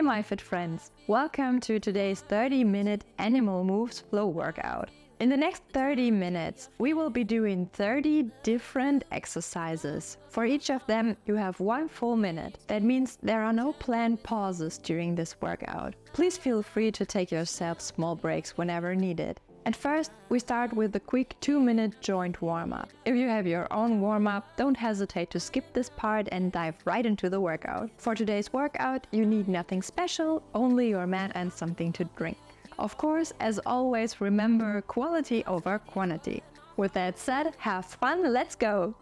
my fit friends, welcome to today's 30-minute Animal Moves Flow workout. In the next 30 minutes, we will be doing 30 different exercises. For each of them, you have 1 full minute. That means there are no planned pauses during this workout. Please feel free to take yourself small breaks whenever needed. At first, we start with a quick 2-minute joint warm-up. If you have your own warm-up, don't hesitate to skip this part and dive right into the workout. For today's workout, you need nothing special, only your mat and something to drink. Of course, as always, remember quality over quantity. With that said, have fun, let's go!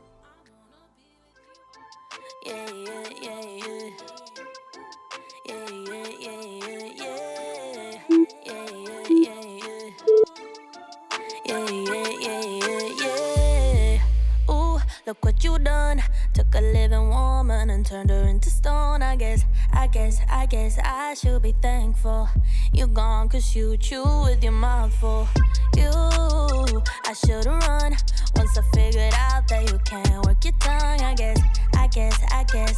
Ooh, look what you done. Took a living woman and turned her into stone. I guess I should be thankful. You gone cause you chew with your mouth full. I should've run once I figured out that you can't work your tongue. I guess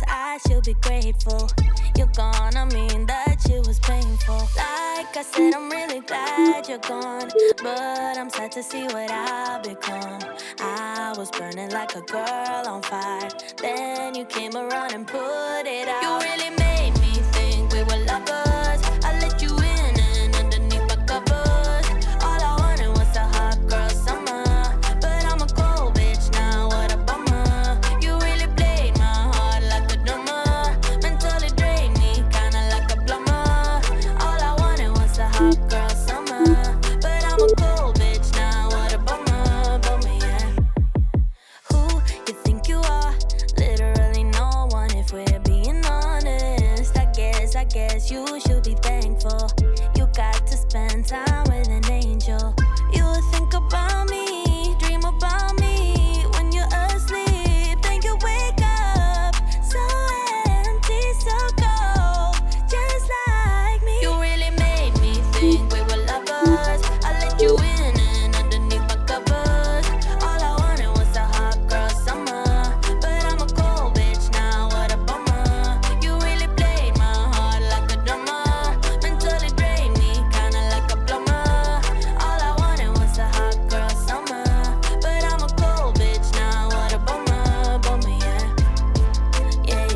I should be grateful. You're gone, I mean that shit was painful. Like I said, I'm really glad you're gone, but I'm sad to see what I've become. I was burning like a girl on fire, then you came around and put it out. You really made me think we were lovers. I let you in and underneath my covers. All I wanted was a hot girl summer, but I'm a cold bitch now, what a bummer. You really played my heart like a drummer, mentally drained me kinda like a plumber. All I wanted was a hot girl summer, but I'm a cold bitch now, what a bummer, yeah. Who you think you are? Literally no one if we're being honest. I guess you should be thankful. You got to spend time with an angel. You would think about me, dream about me when you're asleep. Then you wake up so empty, so cold, just like me. You really made me think we were lovers. I let you in and underneath my covers. All I wanted was a hot girl summer, but I'm a cold bitch now, what a bummer. You really played my heart like a drummer, mentally drained me kinda like a plumber. All I wanted was a hot girl summer, but I'm a cold bitch now, what a bummer, yeah. Yeah.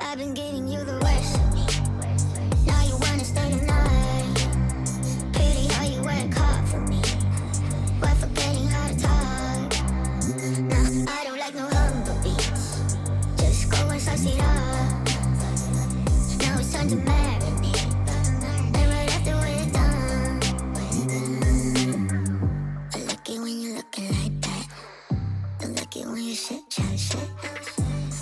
I've been giving you the worst of me. Now you wanna stay the night. Pity how you work hard for me, while forgetting how to talk. Nah, I don't like no humble beats. Just go and spice it up. Now it's time to marinate, and right after we're done, I like it when you're looking like that. Don't like it when you shit, chat shit.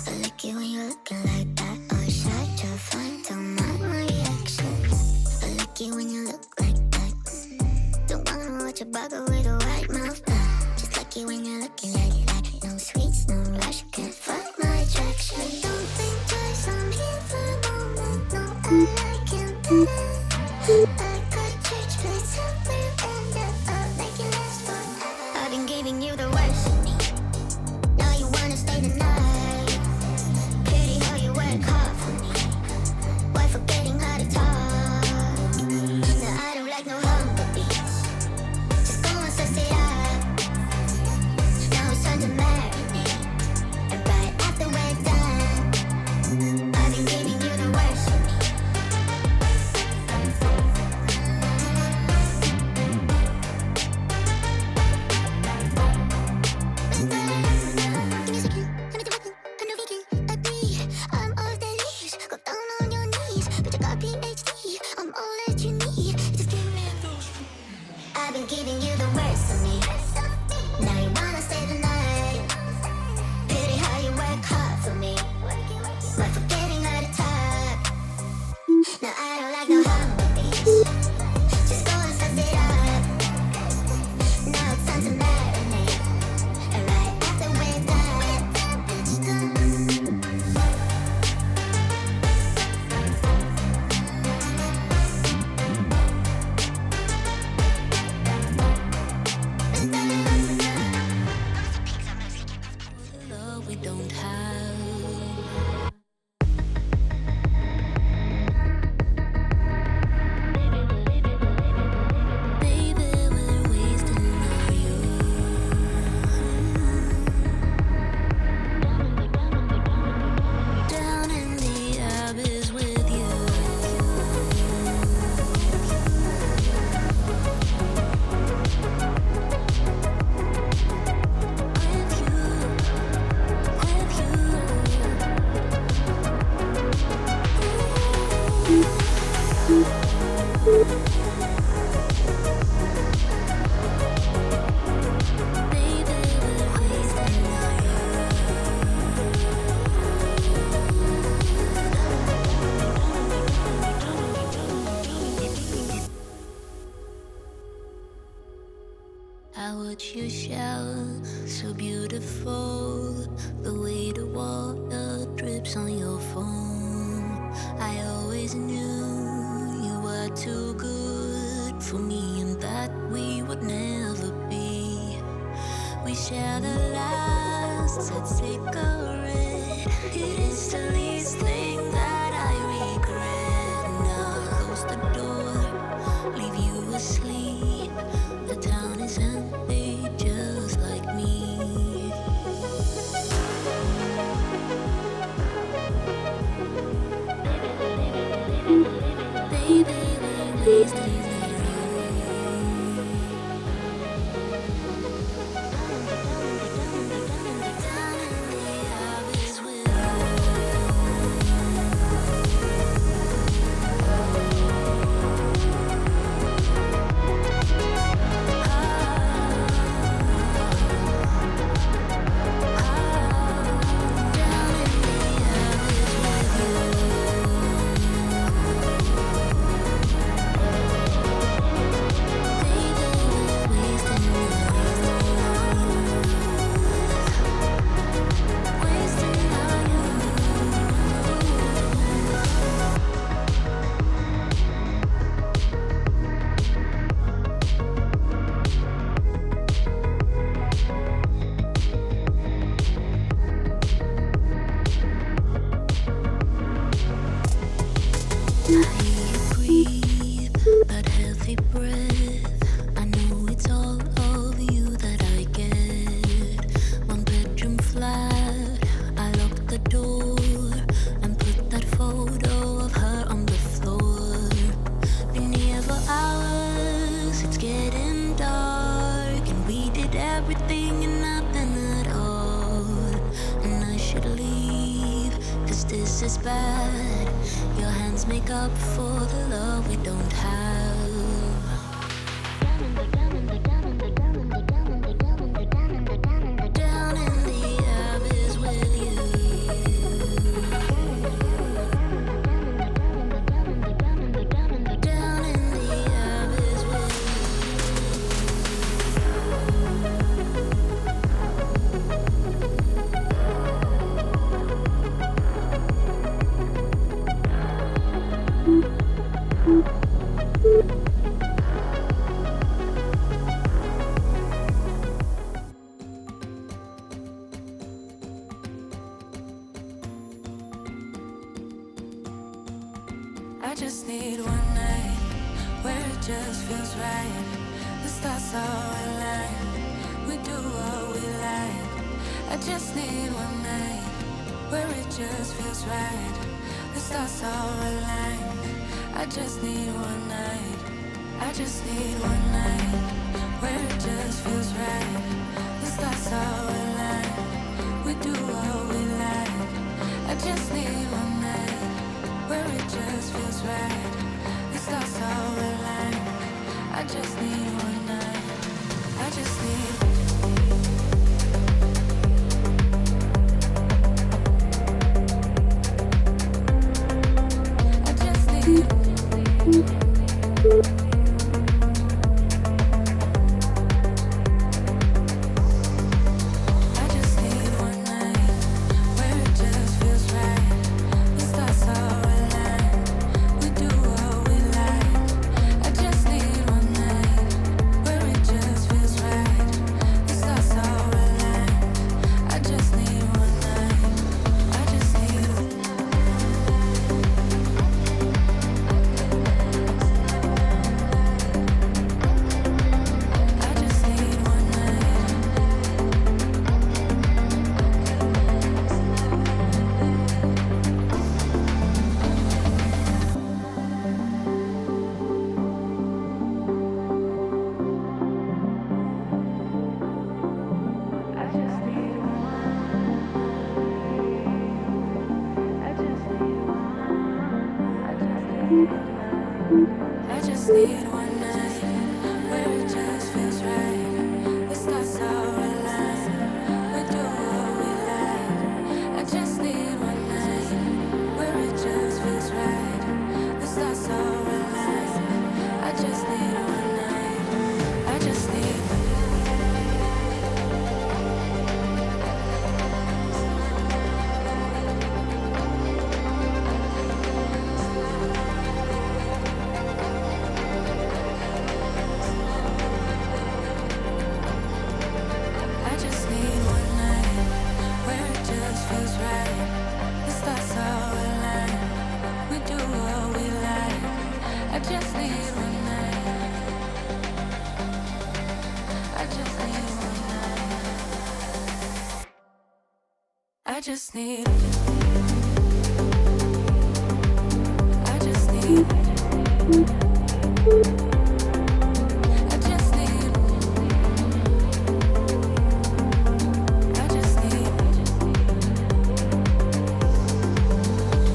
I like it when you're looking like that. Oh, shut your fun, don't mind my reaction. I like it when you look like that. Don't wanna watch a bugger with a white mouth. Just like it when you're looking like that. No sweets, no rush, can't fuck my attraction. Don't think twice, I'm here for the moment. No, I like it better. I got church place up where you end up. I'll make it last forever. I've been giving you the worst of me. Now you wanna stay the night. Pity how you work hard for me, while forgetting how to talk. Now I don't like no humble beats. Just go and suss it up. Now it's time to marinate, and right after we're done, I've been giving you the worst of me. I'm off the leash, go down on your knees. But you got PhD, I'm all that you need. Just give me I've been giving you the worst of me. Now you wanna stay the night. Pity how you work hard for me, while forgetting how to talk. Now I don't like no humble beats. Just go and suss it up. Now it's time to marinate, and right after we're done, watch you shower, so beautiful. The way the water drips on your phone. I always knew you were too good for me, and that we would never be. We shared a last cigarette. It is the least thing that I regret. Now close the door, leave you asleep. The town is empty, just like me. Baby, we wasted. Is bad. Your hands make up for the love we don't have. Down in the abyss with you. Down in the abyss with you. I just need one night where it just feels right. The stars are aligned, we do what we like. I just need one night where it just feels right. The stars are aligned. I just need one night. I just need one night where it just feels right. The stars are aligned, we do what we like. I just need one night where it just feels right. The stars are aligned. I just need one night. I just need. I just need. I just need one night where it just feels right. The stars are aligned. We do what we like. I just need one night where it just feels right. The stars are aligned. I just need one night. I just need. I just need one night. I just need I just need one night where it just feels right. The stars are aligned. We do what we like. I just need one night where it just feels right. The stars are aligned. I just need one night. I just need. just need I just need I just need I just need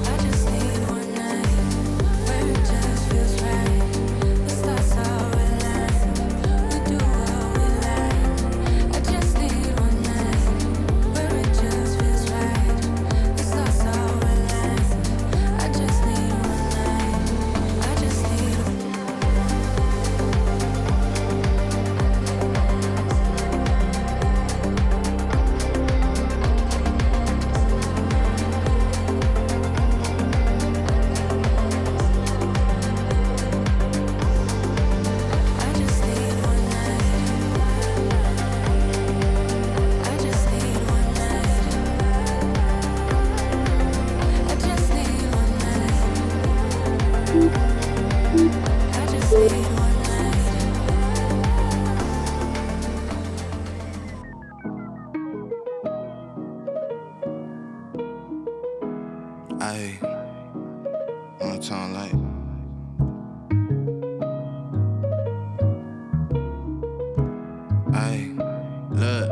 I just need one night where it just feels right. The stars are aligned. We do what we like. I just need one night where it just feels right. The stars are aligned. I just need one night. I just need I just need one night. I just need one night. I just need one night. I just need one night. Ayy, one time like. Ayy, look.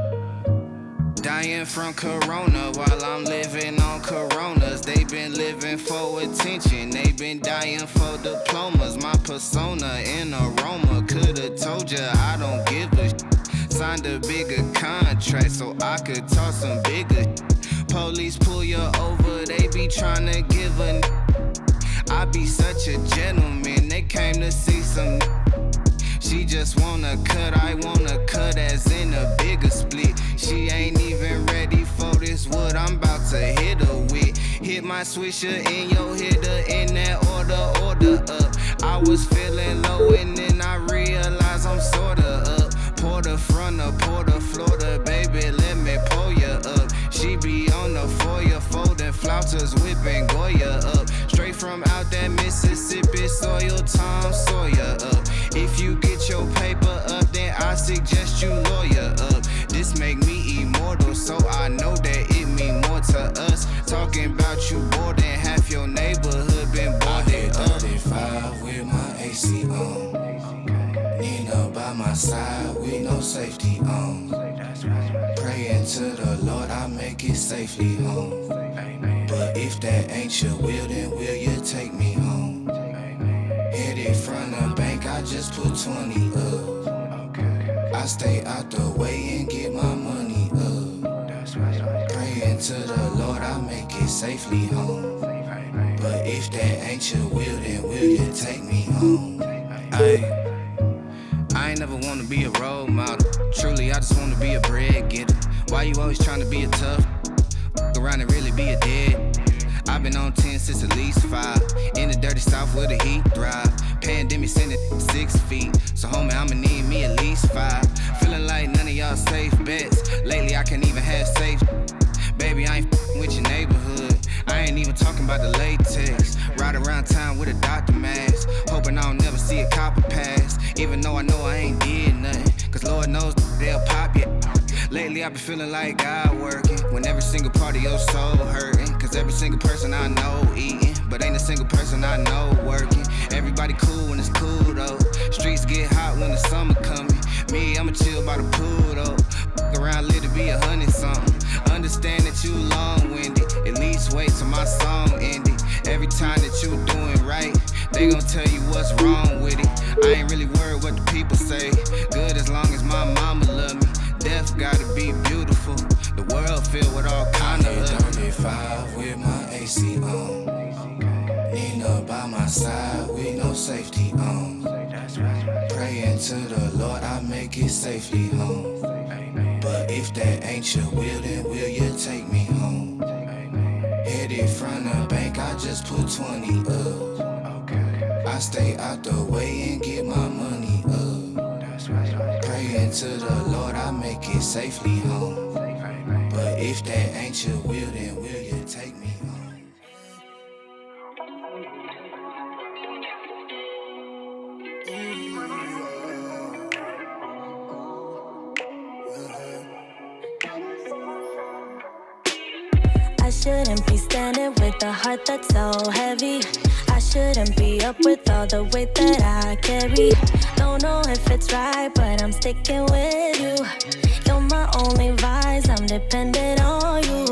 Dying from corona while I'm living on coronas. They been living for attention, they been dying for diplomas. My persona in aroma, coulda told ya I don't give a Signed a bigger contract so I could talk some bigger Police pull you over, they be tryna give a I be such a gentleman, they came to see some She just wanna cut, I wanna cut as in a bigger split She ain't even ready for this wood I'm about to hit her with Hit my swisher in your hitter in that order up I was feeling low and then I realized I'm sorta up Porter front of Porter, Florida, baby, let me pull ya up She be on the foyer, folding flouters, whipping Goya up Straight from out that Mississippi soil, Tom Sawyer up If you get your paper up, then I suggest you lawyer up This make me immortal, so I know that it mean more to us Talking about you more than half your neighborhood been boarded up 35 with my AC on Nina by my side with no safety on Praying to the Lord I make it safely home But if that ain't your will, then will you take me home? Headed from the bank, I just put 20 up I stay out the way and get my money up Praying to the Lord I make it safely home But if that ain't your will, then will you take me home? Ayy I ain't never wanna be a role model. Truly, I just wanna be a bread getter. Why you always tryna be a tough? Fuck around and really be a dead. I've been on 10 since at least 5. In the dirty south where the heat thrive. Pandemic sent it 6 feet. So homie, I'ma need me at least 5. Feeling like none of y'all safe bets. Lately, I can't even have safe. Baby, I ain't f***ing with your neighborhood. I ain't even talking about the latex. Ride around town with a doctor mask. Hoping I don't never see a copper pass. Even though I know I ain't did nothing. Cause Lord knows they'll pop you. Lately I been feeling like God working. When every single part of your soul hurting. Cause every single person I know eating. But ain't a single person I know working. Everybody cool when it's cool though. Streets get hot when the summer coming. Me, I'ma chill by the pool though. Fuck around, live to be 100 something. Understand that you long-winded. At least wait till my song ended. Every time that you doing right, they gon' tell you what's wrong with it. I ain't really worried what the people say. Good as long as my mama love me. Death gotta be beautiful. The world filled with all kind of love. 35 with my AC on. Nina by my side with no safety on. Praying to the Lord I make it safely home. But if that ain't your will, then will you take me home? Headed from the bank, I just put 20 up. I stay out the way and get my money up. Praying to the Lord I make it safely home. But if that ain't your will, then will you take me home? heart that's so heavy. I shouldn't be up with all the weight that I carry. Don't know if it's right, but I'm sticking with you. You're my only vice, I'm dependent on you.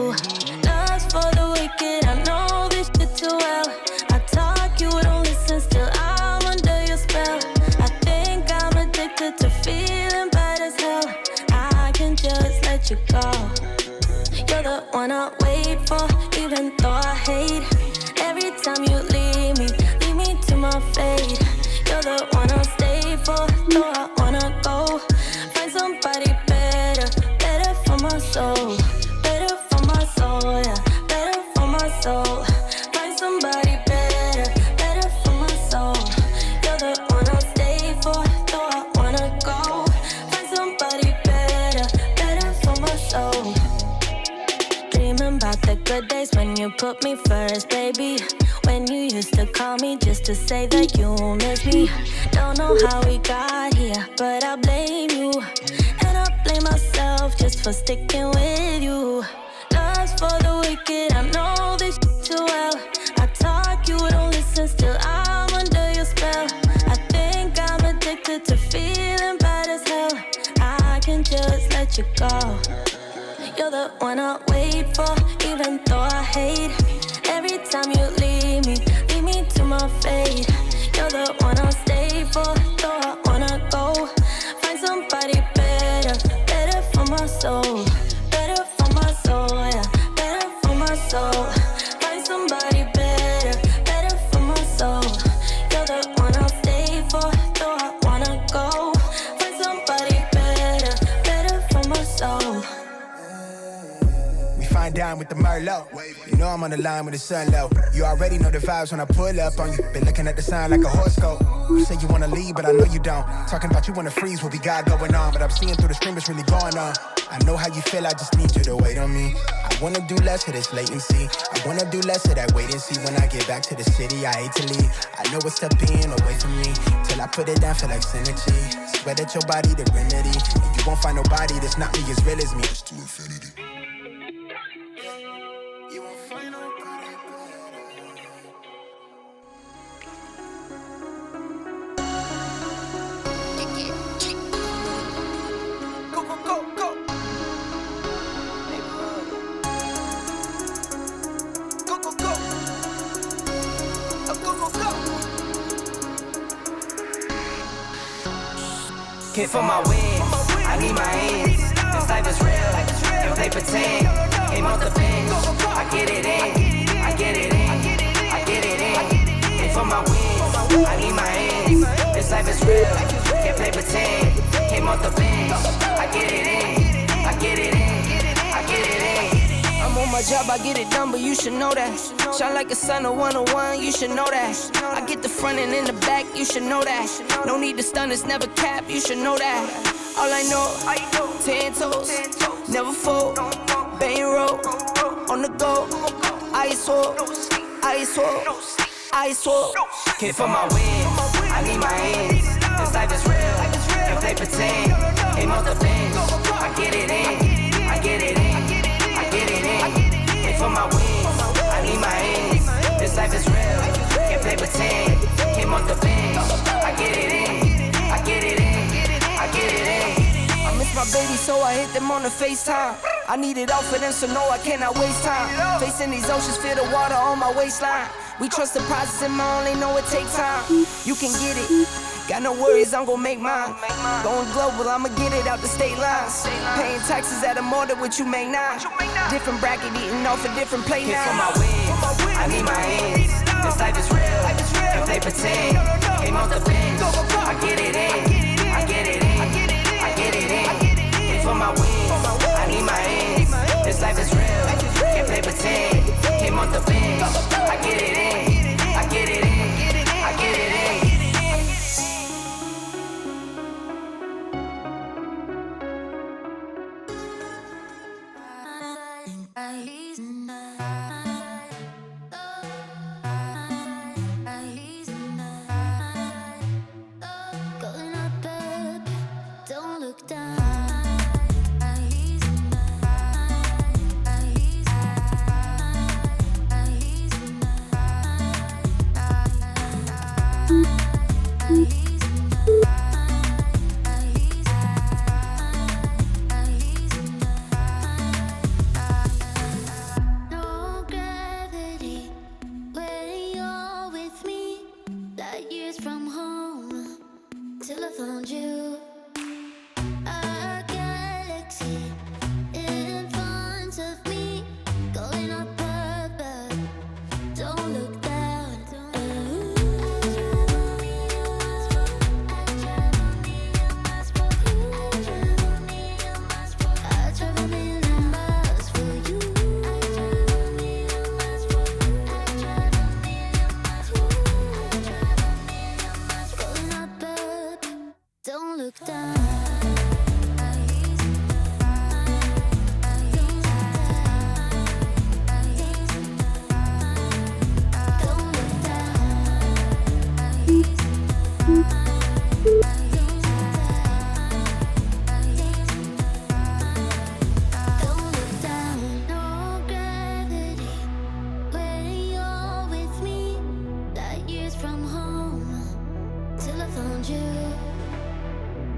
Love's for the wicked, I know this shit too well. I talk, you don't listen, still I'm under your spell. I think I'm addicted to feeling bad as hell. I can just let you go. You're the one I wait for, even though I hate. Every time you leave me to my fate. You're the one I'll stay for, though I wanna go. Find somebody better, better for my soul. Better for my soul, yeah, better for my soul. Find somebody better, better for my soul. You're the one I'll stay for, though I wanna go. Find somebody better, better for my soul. Dreaming about the good days when you put me first, baby. When you used to call me just to say that you miss me. Don't know how we got here, but I blame you. And I blame myself just for sticking with you. Love's for the wicked, I know this shit too well. I talk, you don't listen, still I'm under your spell. I think I'm addicted to feeling bad as hell. I can just let you go. You're the one I wait for, even though I hate. Every time you leave me to my fate. You're the one I'll stay for, though I wanna go. Find somebody better, better for my soul. Better for my soul, yeah, better for my soul. Find somebody better, better for my soul. You're the one I'll stay for, though I wanna go. Find somebody better, better for my soul. Fine dine with the Merlot. You know I'm on the line with the sun low. You already know the vibes when I pull up on you. Been looking at the sign like a horoscope. You say you wanna leave, but I know you don't. Talking about you wanna freeze, what we got going on. But I'm seeing through the screen what's really going on. I know how you feel, I just need you to wait on me. I wanna do less of this latency. I wanna do less of that wait and see. When I get back to the city, I hate to leave. I know it's step in away from me. Till I put it down, feel like synergy. Swear that your body the remedy. And you won't find nobody that's not me as real as me. It's to infinity. Hit for my wins, I need my ends. This life is real, and play pretend. Came off the bench, I get it in, I get it in, I get it in. Hit for my wins, I need my ends. This life is real, can't play pretend. Came off the bench, I get it in, I get it in, I get it in. I'm on my job, I get it done, but you should know that. Shine like a sun, a 101, you should know that. I get the front and in the back, you should know that. No need to stun, it's never cap, you should know that. All I know, 10 toes, never fold, bang roll, on the go, ice wall, ice wall, ice wall. Hit for my wins, I need my ends. This life is real, can't play pretend. Came off the bench, I get it in, I get it in, I get it in. Hit for my wins, I need my ends. This life is real, can't play pretend. Came off the bench, I get it in, I get it in, I get it in. I miss my baby, so I hit them on the FaceTime. I need it all for them, so no, I cannot waste time. Facing these oceans, feel the water on my waistline. We trust the process and I only know it takes time. You can get it, got no worries, I'm gon' make mine. Going global, I'ma get it out the state lines. Paying taxes at a more than what you make now. Different bracket, eating off a different plate now. Hit for my wins, I need my ends. This life is real, can't play pretend. Came off the bench, I get it in, I get it in, I get it in. Hit for my wins, I need my ends. This life is real, can't play pretend. Came off the bench, I get it in, I get it in, I get it in. Go found you. A galaxy in front of me, going up above. Don't look down. I travel million miles for you. Going up up, don't look down. Don't look Don't look down. No gravity when you're with me. Light years from home till I found you.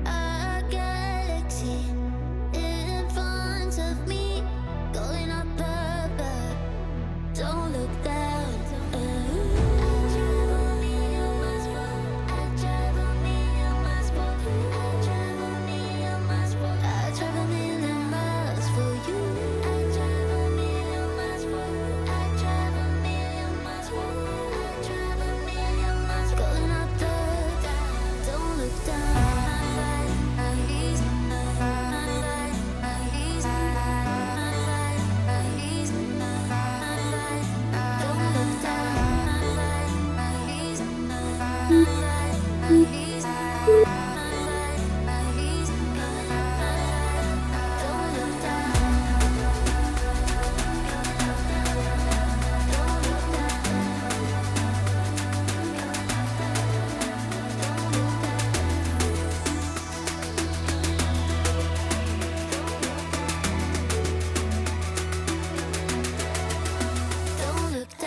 A galaxy in front of me, going up above. Don't look down. I travel million miles for you. Going up don't look down. Don't look Don't look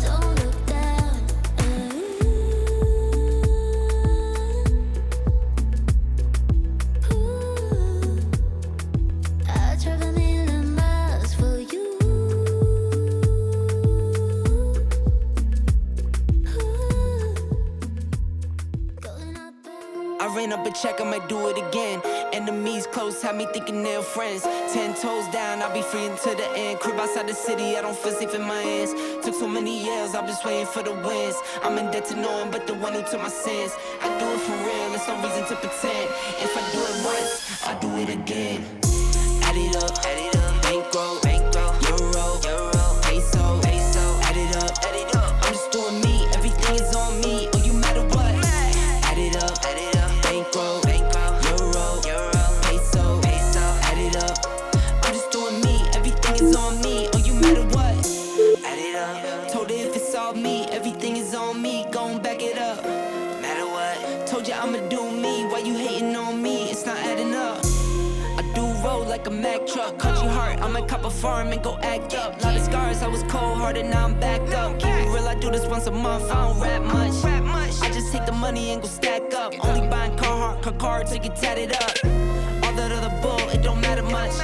Don't look down. I ran up a check, I might do it again. Enemies close, had me thinking they're friends. 10 toes down, I'll be free until the end. Crib outside the city, I don't feel safe in my hands. Took so many years, I'm just waiting for the wins. I'm in debt to no one but the one who took my sins. I do it for real, there's no reason to pretend. If I do it once, I'll do it again. Add it up, bankroll, euro, peso, add it up, I'm just doing me, everything is on me, oh you matter what. Add it up, bankroll, euro, peso, add it up, I'm just doing me, everything is on me, oh you matter what. Add it up, told her if it's all me, everything is on me, gon' back it up. Matter what, told you I'ma do me, why you hating on me, it's not adding up. Roll like a Mack truck, country heart, I might cop a farm and go act up. Lot of scars, I was cold-hearted, now I'm backed up. Keep it real, I do this once a month, I don't rap much. I just take the money and go stack up. Only buying car cards, so you get tatted up. All that other bull, it don't matter much.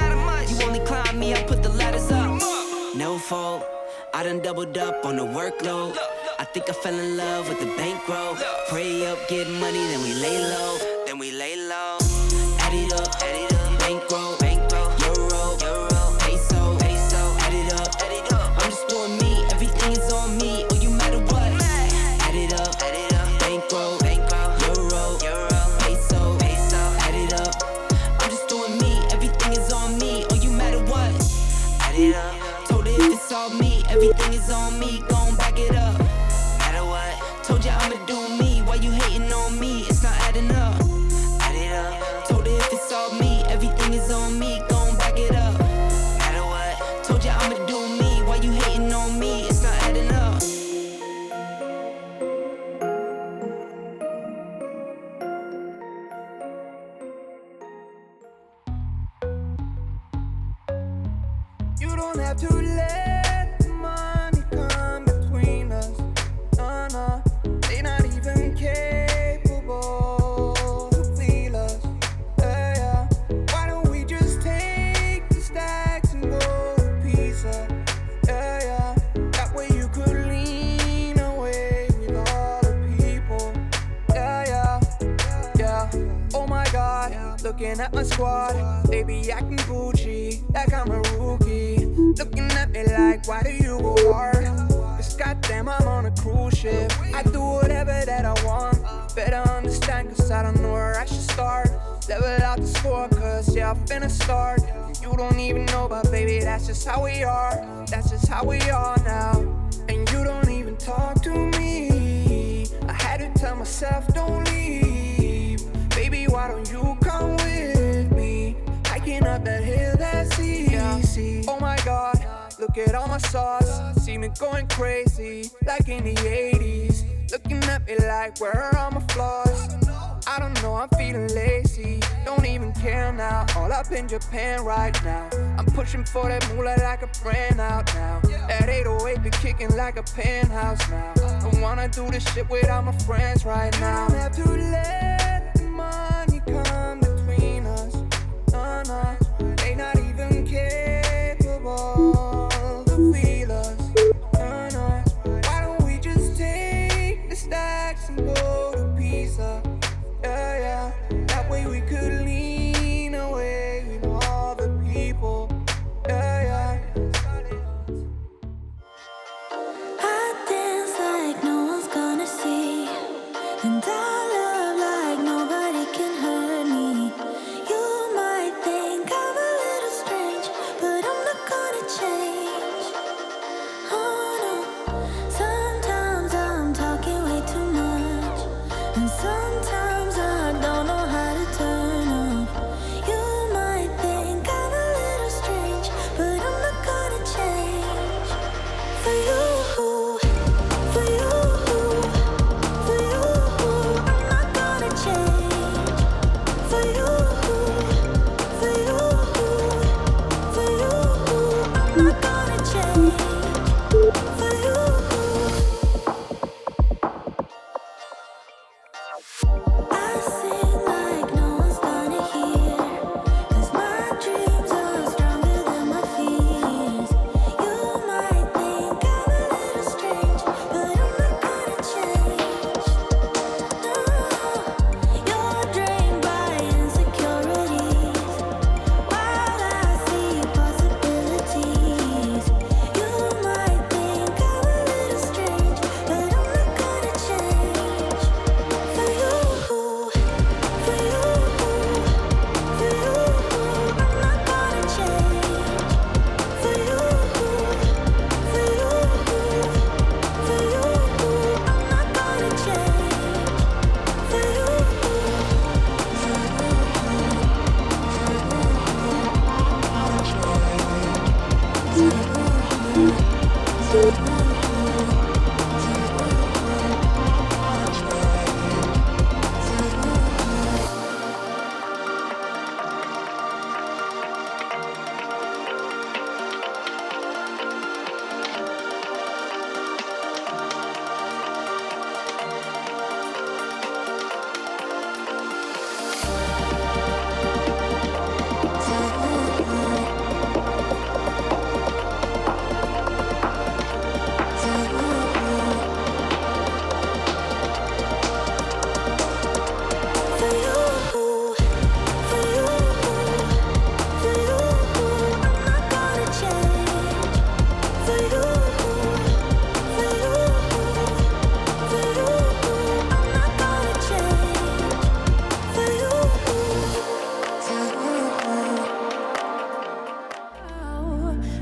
You only climb me, I put the ladders up. No fault, I done doubled up on the workload. I think I fell in love with the bankroll. Pray up, get money, then we lay low. Add it up, bankroll, euro, peso, add it up, I'm just doing me, everything is on me, oh you matter what. Add it up, bankroll, euro, peso, add it up, I'm just doing me, everything is on me, oh you matter what. Add it up, told her if it's all me, everything is on me, gon' back it up. Matter what, told you I'ma do me, why you hating on me, it's not adding up. Everything is on me, gon' back it up. Matter what, told you I'ma do me, why you hating on me? you don't have to let the money come between us. No, they not even capable to feel us. Yeah. Why don't we just take the stacks and go to pizza? Yeah. That way you could lean away with all the people. Yeah. Oh my God, looking at my squad, they be acting Gucci like I'm a rookie. Looking at me like, why do you go hard? Cause goddamn, I'm on a cruise ship. I do whatever that I want. Better understand, cause I don't know where I should start. Level out the score, cause yeah, I'm finna start. You don't even know, but baby, that's just how we are. That's just how we are now. And you don't even talk to me. I had to tell myself, don't leave. Baby, why don't you come with me? Hiking up that hill, that's easy. Oh my God, look at all my sauce. See me going crazy, like in the 80s. Looking at me like, where are all my flaws? I don't know, I'm feeling lazy. Don't even care now, all up in Japan right now. I'm pushing for that moolah like a brand out now. That 808 be kicking like a penthouse now. Don't wanna do this shit without my friends right now. You don't have to let the money come between us. No, they not even capable to feel us. No, why don't we just take the stacks and go to pizza? Yeah. That way we could lean away with all the people. Yeah. I dance like no one's gonna see, and I love like nobody can hurt me. You might think I'm a little strange, but I'm not gonna change. Oh no, sometimes I'm talking way too much, and sometimes I don't know how to turn up. You might think I'm a little strange, but I'm not gonna change. For you, for you, for you, I'm not gonna change. For you, for you, for you, I'm not gonna change. For you. I sing like no one's gonna hear, cause my dreams are stronger than my fears. You might think I'm a little strange, but I'm not gonna change. No, you're drained by insecurities, while I see possibilities. You might think I'm a little strange, but I'm not gonna change. For you, for you, for you, I'm not gonna change. For you, for you, for you, I'm not gonna change. For you.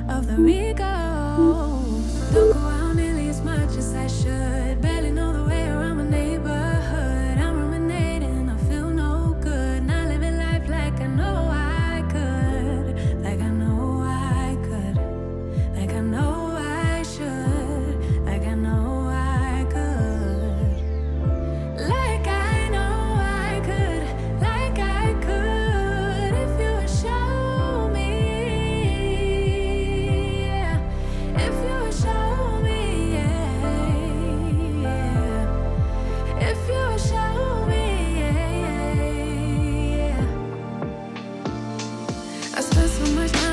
Of the we go. Don't go out nearly as much as I should. Barely know the way around my neighborhood. I'm ruminating, I feel no good. Not living life like I know I could. Like I know I could. Like I know I should. Like I know I could. Like I know I could. Like I could if you would show me. I spent so much